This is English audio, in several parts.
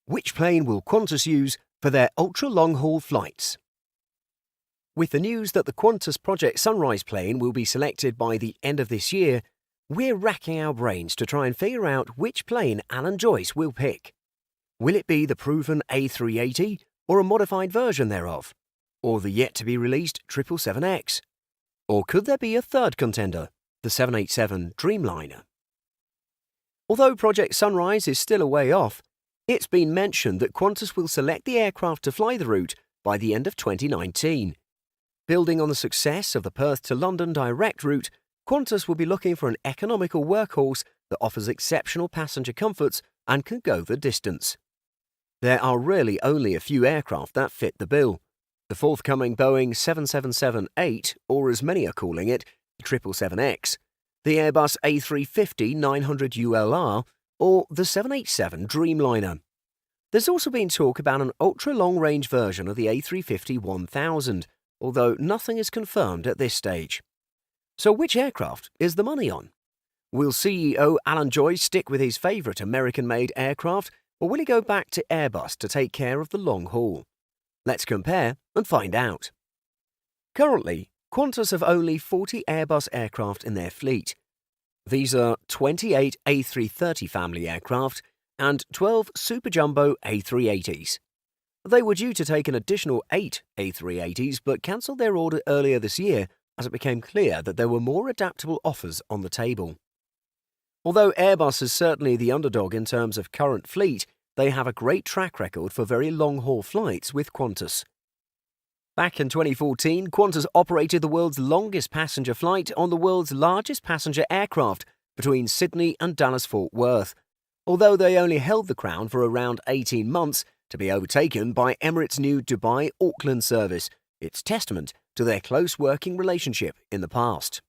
Which plane will Qantas use for their ultra-long-haul flights? With the news that the Qantas Project Sunrise plane will be selected by the end of this year, we're racking our brains to try and figure out which plane Alan Joyce will pick. Will it be the proven A380 or a modified version thereof? Or the yet-to-be-released 777X? Or could there be a third contender, the 787 Dreamliner? Although Project Sunrise is still a way off, it's been mentioned that Qantas will select the aircraft to fly the route by the end of 2019. Building on the success of the Perth to London direct route, Qantas will be looking for an economical workhorse that offers exceptional passenger comforts and can go the distance. There are really only a few aircraft that fit the bill. The forthcoming Boeing 777-8, or as many are calling it, the 777X, the Airbus A350-900 ULR, or the 787 Dreamliner. There's also been talk about an ultra-long-range version of the A350-1000, although nothing is confirmed at this stage. So which aircraft is the money on? Will CEO Alan Joyce stick with his favourite American-made aircraft, or will he go back to Airbus to take care of the long haul? Let's compare and find out. Currently, Qantas have only 40 Airbus aircraft in their fleet. These are 28 A330 family aircraft and 12 Super Jumbo A380s. They were due to take an additional 8 A380s but cancelled their order earlier this year as it became clear that there were more adaptable offers on the table. Although Airbus is certainly the underdog in terms of current fleet, they have a great track record for very long-haul flights with Qantas. Back in 2014, Qantas operated the world's longest passenger flight on the world's largest passenger aircraft between Sydney and Dallas-Fort Worth, although they only held the crown for around 18 months to be overtaken by Emirates' new Dubai-Auckland service. It's testament to their close working relationship in the past.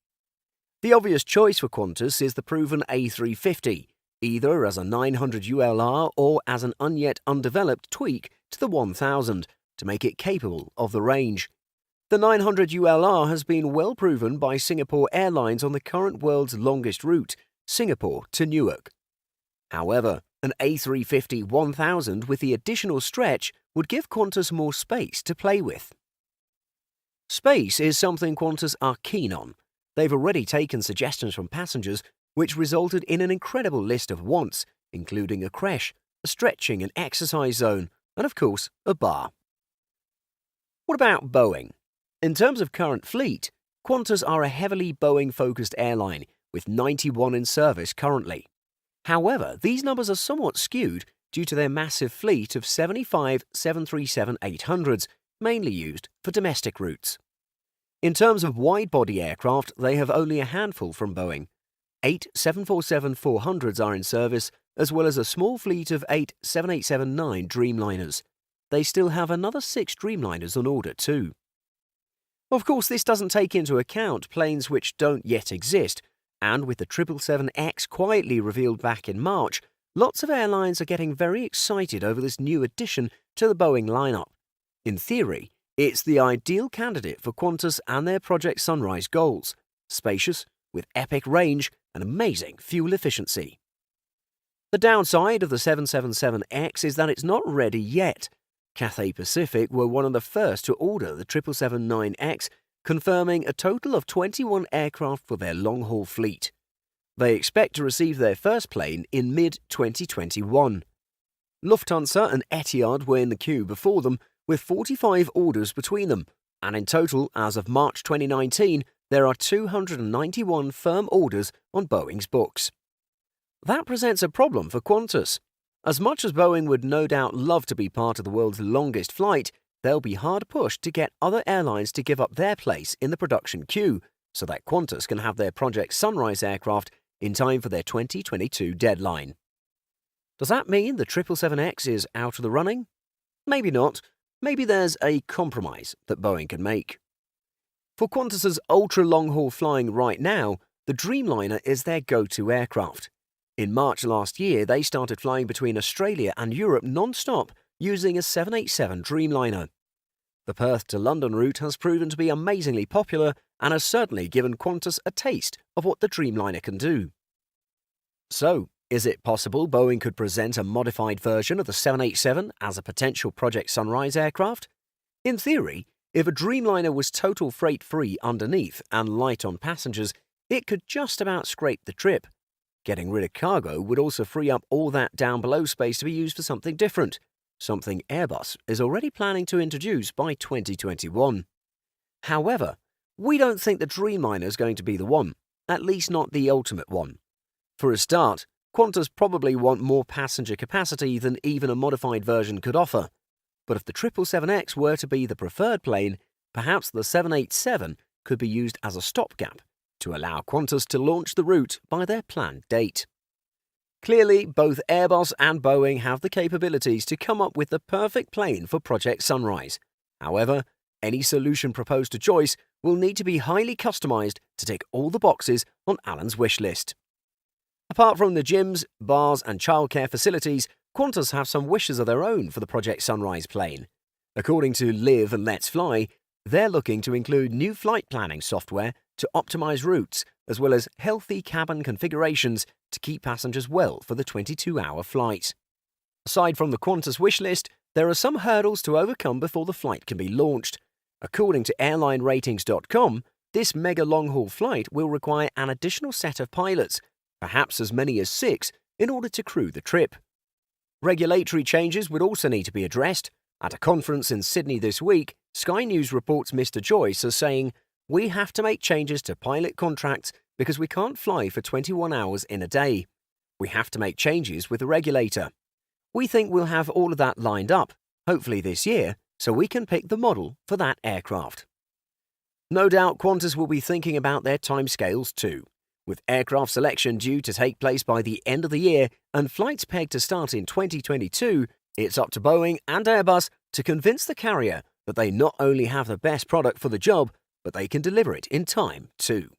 The obvious choice for Qantas is the proven A350, either as a 900 ULR or as an yet undeveloped tweak to the 1000 to make it capable of the range. The 900 ULR has been well proven by Singapore Airlines on the current world's longest route, Singapore to Newark. However, an A350-1000 with the additional stretch would give Qantas more space to play with. Space is something Qantas are keen on. They've already taken suggestions from passengers, which resulted in an incredible list of wants, including a creche, a stretching and exercise zone, and of course, a bar. What about Boeing? In terms of current fleet, Qantas are a heavily Boeing-focused airline, with 91 in service currently. However, these numbers are somewhat skewed due to their massive fleet of 75 737-800s, mainly used for domestic routes. In terms of wide-body aircraft, they have only a handful from Boeing. 8 747-400s are in service, as well as a small fleet of 8 787-9 Dreamliners. They still have another 6 Dreamliners on order too. Of course, this doesn't take into account planes which don't yet exist, and with the 777X quietly revealed back in March, lots of airlines are getting very excited over this new addition to the Boeing lineup. In theory, it's the ideal candidate for Qantas and their Project Sunrise goals: spacious, with epic range and amazing fuel efficiency. The downside of the 777X is that it's not ready yet. Cathay Pacific were one of the first to order the 777-9X, confirming a total of 21 aircraft for their long-haul fleet. They expect to receive their first plane in mid-2021. Lufthansa and Etihad were in the queue before them, with 45 orders between them, and in total, as of March 2019, there are 291 firm orders on Boeing's books. That presents a problem for Qantas. As much as Boeing would no doubt love to be part of the world's longest flight, they'll be hard pushed to get other airlines to give up their place in the production queue so that Qantas can have their Project Sunrise aircraft in time for their 2022 deadline. Does that mean the 777X is out of the running? Maybe not. Maybe there's a compromise that Boeing can make. For Qantas's ultra-long-haul flying right now, the Dreamliner is their go-to aircraft. In March last year, they started flying between Australia and Europe non-stop using a 787 Dreamliner. The Perth to London route has proven to be amazingly popular and has certainly given Qantas a taste of what the Dreamliner can do. So, Is it possible Boeing could present a modified version of the 787 as a potential Project Sunrise aircraft? In theory, if a Dreamliner was total freight-free underneath and light on passengers, it could just about scrape the trip. Getting rid of cargo would also free up all that down below space to be used for something different, something Airbus is already planning to introduce by 2021. However, we don't think the Dreamliner is going to be the one, at least not the ultimate one. For a start, Qantas probably want more passenger capacity than even a modified version could offer. But if the 777X were to be the preferred plane, perhaps the 787 could be used as a stopgap to allow Qantas to launch the route by their planned date. Clearly, both Airbus and Boeing have the capabilities to come up with the perfect plane for Project Sunrise. However, any solution proposed to Joyce will need to be highly customized to tick all the boxes on Alan's wish list. Apart from the gyms, bars and childcare facilities, Qantas have some wishes of their own for the Project Sunrise plane. According to Live and Let's Fly, they're looking to include new flight planning software to optimize routes, as well as healthy cabin configurations to keep passengers well for the 22-hour flight. Aside from the Qantas wish list, there are some hurdles to overcome before the flight can be launched. According to airlineratings.com, this mega long-haul flight will require an additional set of pilots, perhaps as many as 6, in order to crew the trip. Regulatory changes would also need to be addressed. At a conference in Sydney this week, Sky News reports Mr. Joyce as saying, "We have to make changes to pilot contracts because we can't fly for 21 hours in a day. We have to make changes with the regulator. We think we'll have all of that lined up, hopefully this year, so we can pick the model for that aircraft." No doubt Qantas will be thinking about their timescales too. With aircraft selection due to take place by the end of the year and flights pegged to start in 2022, it's up to Boeing and Airbus to convince the carrier that they not only have the best product for the job, but they can deliver it in time too.